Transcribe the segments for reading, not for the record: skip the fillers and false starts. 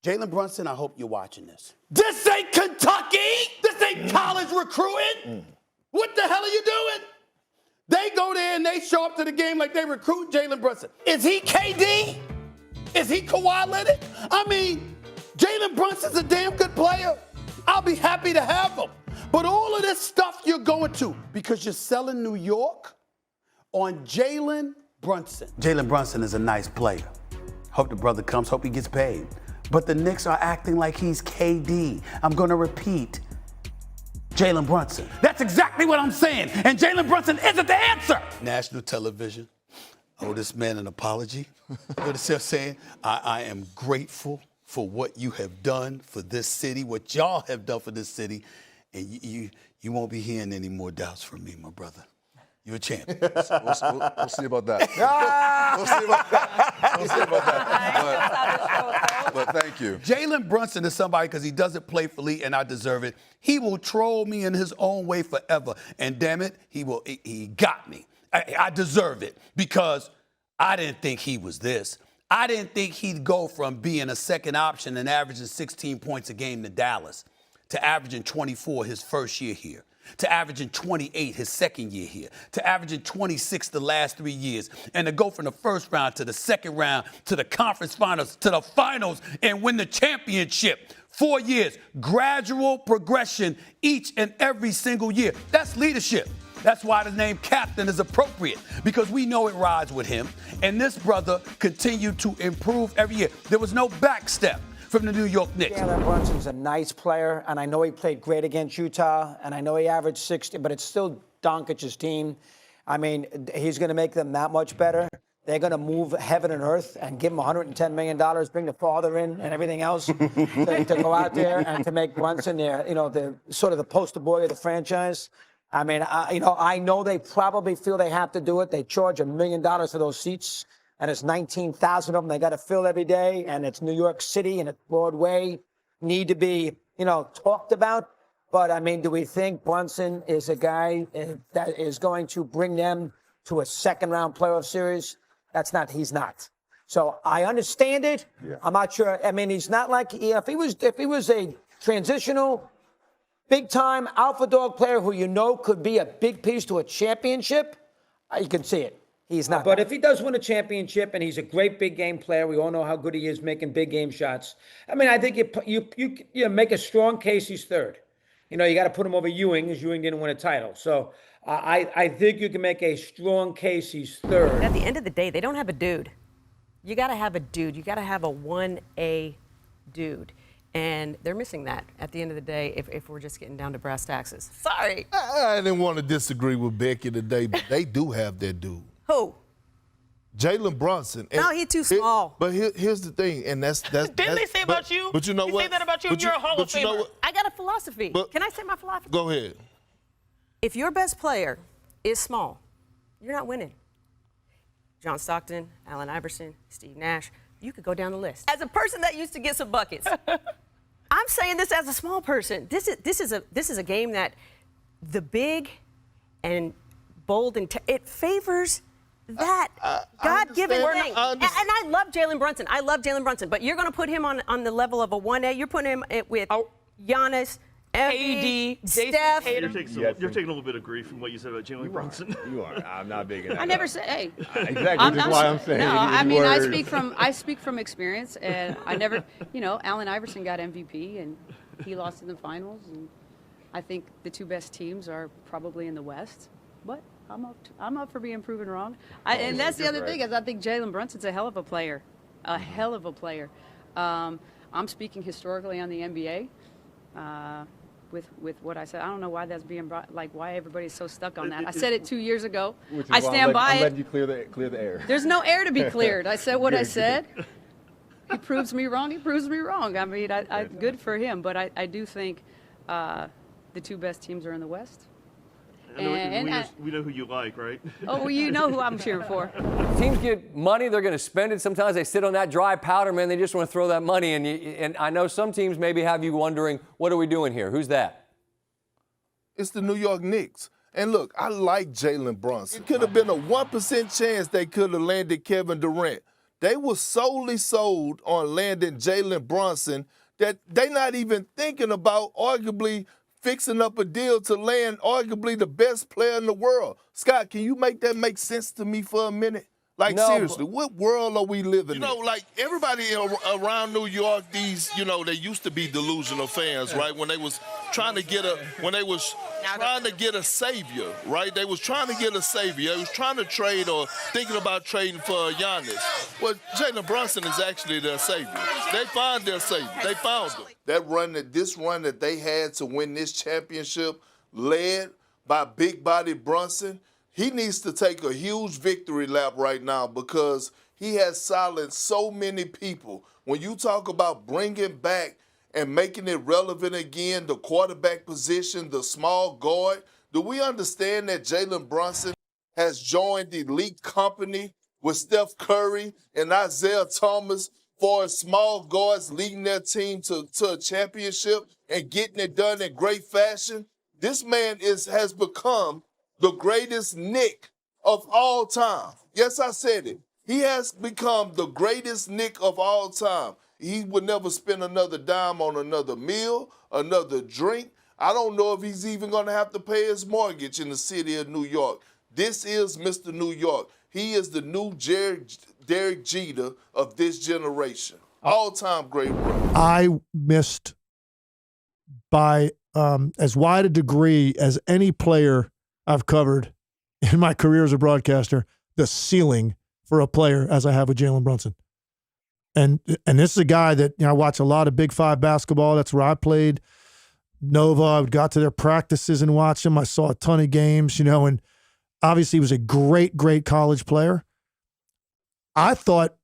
Jalen Brunson, I hope you're watching this. This ain't Kentucky. This ain't college recruiting. What the hell are you doing? They go there and they show up to the game like they recruit Jalen Brunson. Is he KD? Is he Kawhi Leonard? I mean, Jalen Brunson's a damn good player. I'll be happy to have him. But all of this stuff you're going to because you're selling New York on Jalen Brunson. Jalen Brunson is a nice player. Hope the brother comes, hope he gets paid. But the Knicks are acting like he's KD. I'm going to repeat. Jalen Brunson. That's exactly what I'm saying. And Jalen Brunson isn't the answer. National television. Owe this man an apology. You know what I'm saying? I am grateful for what you have done for this city, what y'all have done for this city. And you won't be hearing any more doubts from me, my brother. You're a champion. We'll see about that. We'll see about that. We'll see about that. But thank you. Jalen Brunson is somebody, because he doesn't play for Lee, and I deserve it. He will troll me in his own way forever. And damn it, he got me. I deserve it because I didn't think he was this. I didn't think he'd go from being a second option and averaging 16 points a game to Dallas to averaging 24 his first year here, to averaging 28 his second year here, to averaging 26 the last 3 years, and to go from the first round to the second round to the conference finals to the finals and win the championship. 4 years, gradual progression each and every single year. That's leadership. That's why the name captain is appropriate, because we know it rides with him. And this brother continued to improve every year. There was no backstep from the New York Knicks. Jalen Brunson's a nice player, and I know he played great against Utah, and I know he averaged 60, but it's still Doncic's team. I mean, he's going to make them that much better. They're going to move heaven and earth and give him $110 million, bring the father in and everything else to go out there and to make Brunson the sort of the poster boy of the franchise. I mean, I know they probably feel they have to do it. They charge $1 million for those seats, and it's 19,000 of them they got to fill every day, and it's New York City and it's Broadway, need to be, talked about. But, I mean, do we think Brunson is a guy that is going to bring them to a second-round playoff series? He's not. So I understand it. Yeah. I'm not sure. I mean, he's not like, if he was a transitional, big-time alpha dog player who could be a big piece to a championship, you can see it. He's not. But if he does win a championship and he's a great big game player, we all know how good he is making big game shots. I mean, I think you make a strong case he's third. You got to put him over Ewing, because Ewing didn't win a title. So I think you can make a strong case he's third. At the end of the day, they don't have a dude. You got to have a dude. You got to have a 1A dude. And they're missing that at the end of the day if we're just getting down to brass taxes. Sorry. I didn't want to disagree with Becky today, but they do have their dude. Who? Jalen Brunson. No, he's too small. But here's the thing, and that's Didn't they say about you? But you know what? They say that about you, and you're a Hall of Famer. I got a philosophy. Can I say my philosophy? Go ahead. If your best player is small, you're not winning. John Stockton, Allen Iverson, Steve Nash, you could go down the list. As a person that used to get some buckets, I'm saying this as a small person. This is a game that the big and bold and it favors that God-given thing. And I love Jalen Brunson. I love Jalen Brunson. But you're going to put him on the level of a 1A. You're putting him with Giannis, AD, Steph. You're taking a little bit of grief from what you said about Jalen Brunson. You are. I'm not big enough. I never say, hey. Exactly. That's why I'm saying. No, I mean, I speak from experience, and I never, Allen Iverson got MVP, and he lost in the finals, and I think the two best teams are probably in the West, but I'm up for being proven wrong. And that's the other thing, is I think Jalen Brunson's a hell of a player, hell of a player. I'm speaking historically on the NBA. With what I said, I don't know why that's being brought, why everybody's so stuck on that. I said it 2 years ago. I stand by it. I'm letting you clear the air. There's no air to be cleared. I said what I said. He proves me wrong. He proves me wrong. I mean, good for him. But I do think the two best teams are in the West. We know who you like, right? Oh, well, you know who I'm cheering for. Teams get money, they're going to spend it. Sometimes they sit on that dry powder, man. They just want to throw that money. And I know some teams maybe have you wondering, what are we doing here? Who's that? It's the New York Knicks. And look, I like Jalen Brunson. It could have been a 1% chance they could have landed Kevin Durant. they were solely sold on landing Jalen Brunson that they not even thinking about arguably fixing up a deal to land arguably the best player in the world. Scott, can you make that make sense to me for a minute? Like, No, seriously, what world are we living in? You know, like everybody around New York, these, you know, they used to be delusional fans, right? When they was trying to get a savior, right? They was trying to get a savior. They was trying to trade or thinking about trading for Giannis. Well, Jalen Brunson is actually their savior. They found their savior. They found him. This run that they had to win this championship, led by big body Brunson, he needs to take a huge victory lap right now because he has silenced so many people. When you talk about bringing back and making it relevant again, the quarterback position, the small guard, do we understand that Jalen Brunson has joined the elite company with Steph Curry and Isaiah Thomas for small guards leading their team to a championship and getting it done in great fashion? This man has become the greatest Knick of all time. Yes, I said it. He has become the greatest Knick of all time. He would never spend another dime on another meal, another drink. I don't know if he's even going to have to pay his mortgage in the city of New York. This is Mr. New York. He is the new Derek Jeter of this generation. All-time great run. I missed by as wide a degree as any player I've covered in my career as a broadcaster, the ceiling for a player as I have with Jalen Brunson. And this is a guy that, I watch a lot of Big Five basketball. That's where I played Nova. I got to their practices and watched them. I saw a ton of games, and obviously he was a great, great college player. I thought,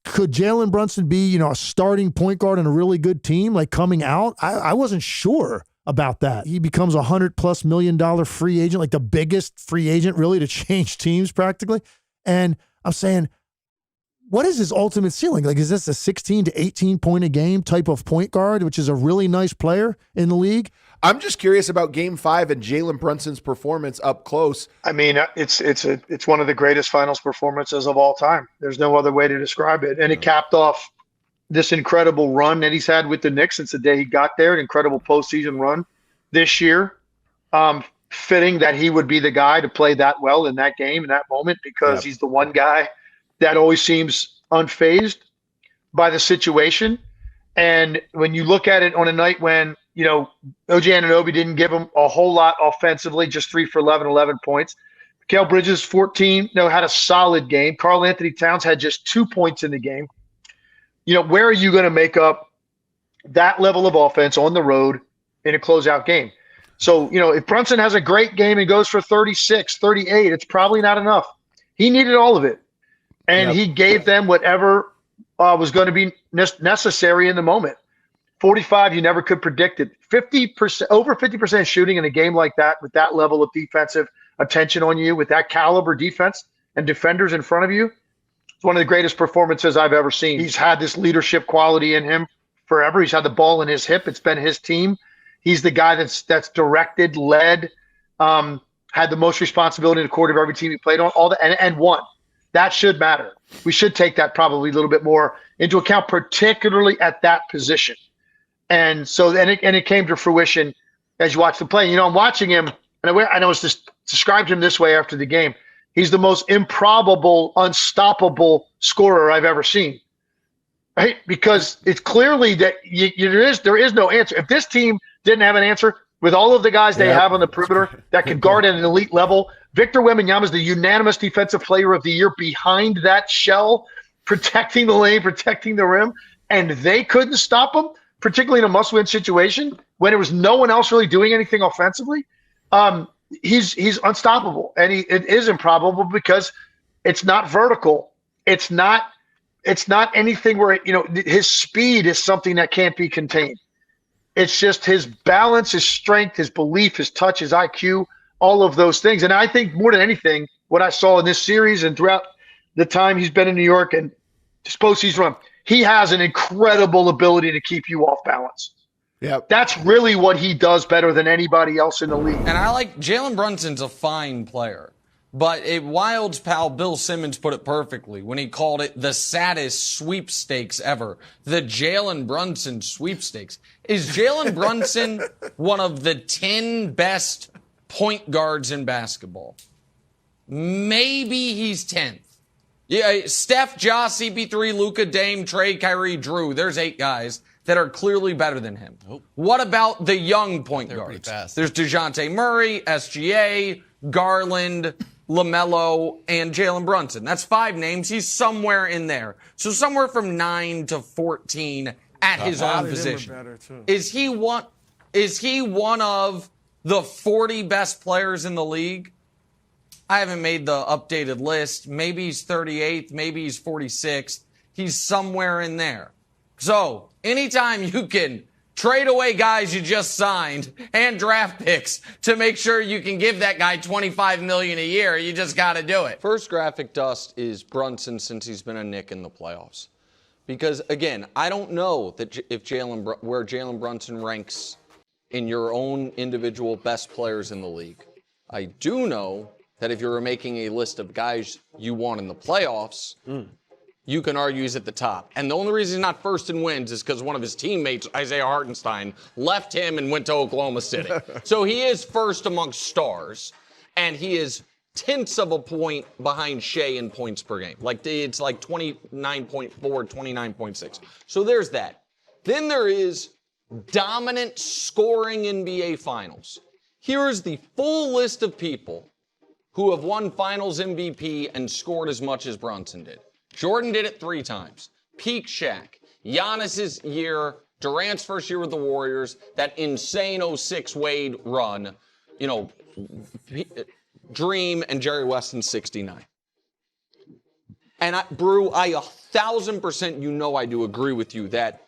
could Jalen Brunson be, a starting point guard in a really good team, like coming out? I wasn't sure about that. He becomes $100+ million free agent, like the biggest free agent really to change teams practically. And I'm saying, what is his ultimate ceiling? Like, is this a 16 to 18 point a game type of point guard, which is a really nice player in the league? I'm just curious about Game 5 and Jalen Brunson's performance up close. I mean, it's one of the greatest finals performances of all time. There's no other way to describe it. And it capped off this incredible run that he's had with the Knicks since the day he got there, an incredible postseason run this year. Fitting that he would be the guy to play that well in that game, in that moment, because he's the one guy that always seems unfazed by the situation. And when you look at it on a night when, OG Anunoby didn't give him a whole lot offensively, just 3 for 11 points. Mikal Bridges, 14, had a solid game. Karl Anthony Towns had just 2 points in the game. Where are you going to make up that level of offense on the road in a closeout game? So, if Brunson has a great game and goes for 36, 38, it's probably not enough. He needed all of it. And he gave them whatever was going to be necessary in the moment. 45, you never could predict it. 50%, over 50% shooting in a game like that with that level of defensive attention on you, with that caliber defense and defenders in front of you, it's one of the greatest performances I've ever seen. He's had this leadership quality in him forever. He's had the ball in his hip. It's been his team. He's the guy that's directed, led, had the most responsibility in the court of every team he played on, all that, and won. That should matter. We should take that probably a little bit more into account, particularly at that position. And so, it came to fruition as you watch the play. I'm watching him, and I know it's just described him this way after the game. He's the most improbable, unstoppable scorer I've ever seen. Right? Because it's clearly that there is no answer. If this team didn't have an answer, with all of the guys they have on the perimeter that can guard at an elite level, Victor Wembanyama is the unanimous defensive player of the year behind that shell, protecting the lane, protecting the rim, and they couldn't stop him, particularly in a must-win situation when there was no one else really doing anything offensively. He's unstoppable, and it is improbable because it's not vertical. It's not anything where his speed is something that can't be contained. It's just his balance, his strength, his belief, his touch, his IQ, all of those things. And I think more than anything, what I saw in this series and throughout the time he's been in New York and this postseason run, he has an incredible ability to keep you off balance. Yeah, that's really what he does better than anybody else in the league. And I like Jalen Brunson's a fine player. But Wild's pal Bill Simmons put it perfectly when he called it the saddest sweepstakes ever. The Jalen Brunson sweepstakes. Is Jalen Brunson one of the 10 best point guards in basketball? Maybe he's 10th. Yeah, Steph, Ja, CP3, Luka, Dame, Trey, Kyrie, Drew. There's 8 guys that are clearly better than him. What about the young point guards? There's DeJounte Murray, SGA, Garland, LaMelo, and Jalen Brunson. That's 5 names. He's somewhere in there. So somewhere from 9 to 14 at his own position. Is he one of the 40 best players in the league? I haven't made the updated list. Maybe he's 38th. Maybe he's 46th. He's somewhere in there. So anytime you can trade away guys you just signed and draft picks to make sure you can give that guy $25 million a year, you just got to do it. First graphic dust is Brunson since he's been a Knick in the playoffs. Because, again, I don't know that where Jalen Brunson ranks in your own individual best players in the league. I do know that if you're making a list of guys you want in the playoffs, you can argue he's at the top. And the only reason he's not first in wins is because one of his teammates, Isaiah Hartenstein, left him and went to Oklahoma City. So he is first amongst stars, and he is tenths of a point behind Shea in points per game. It's like 29.4, 29.6. So there's that. Then there is dominant scoring NBA Finals. Here is the full list of people who have won Finals MVP and scored as much as Brunson did. Jordan did it 3 times. Peak Shaq. Giannis's year, Durant's first year with the Warriors, that insane 06 Wade run, Dream and Jerry West in 69. And Brew, I 1,000% I do agree with you that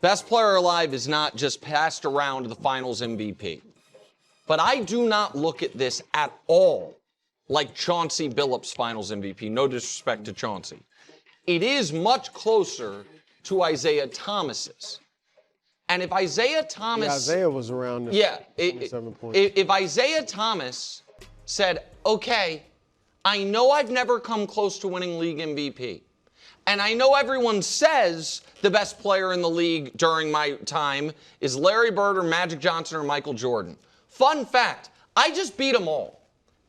best player alive is not just passed around the Finals MVP. But I do not look at this at all like Chauncey Billups' Finals MVP. No disrespect to Chauncey. It is much closer to Isaiah Thomas's. And if Isaiah Thomas... Isaiah was around... If Isaiah Thomas said, okay, I know I've never come close to winning league MVP. And I know everyone says the best player in the league during my time is Larry Bird or Magic Johnson or Michael Jordan. Fun fact, I just beat them all.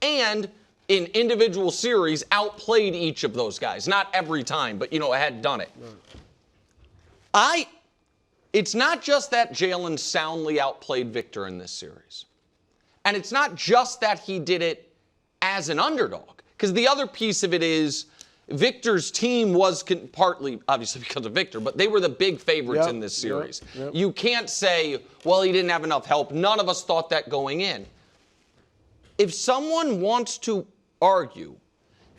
And in individual series, outplayed each of those guys. Not every time, but, I had done it. It's not just that Jalen soundly outplayed Victor in this series. And it's not just that he did it as an underdog. Because the other piece of it is Victor's team was partly, obviously, because of Victor, but they were the big favorites in this series. You can't say, well, he didn't have enough help. None of us thought that going in. If someone wants to argue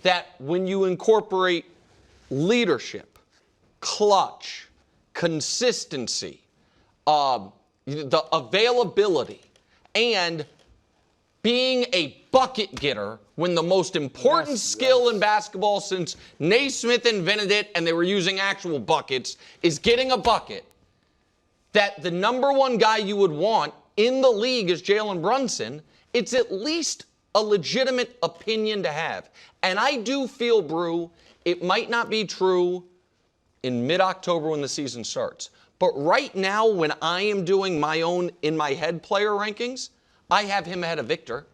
that when you incorporate leadership, clutch, consistency, the availability, and being a bucket getter when the most important skill in basketball since Naismith invented it and they were using actual buckets is getting a bucket, that the number one guy you would want in the league is Jalen Brunson, it's at least a legitimate opinion to have. And I do feel, Brew, it might not be true in mid-October when the season starts. But right now, when I am doing my own in-my-head player rankings, I have him ahead of Victor.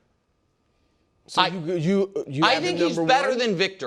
So you I think he's better than Victor.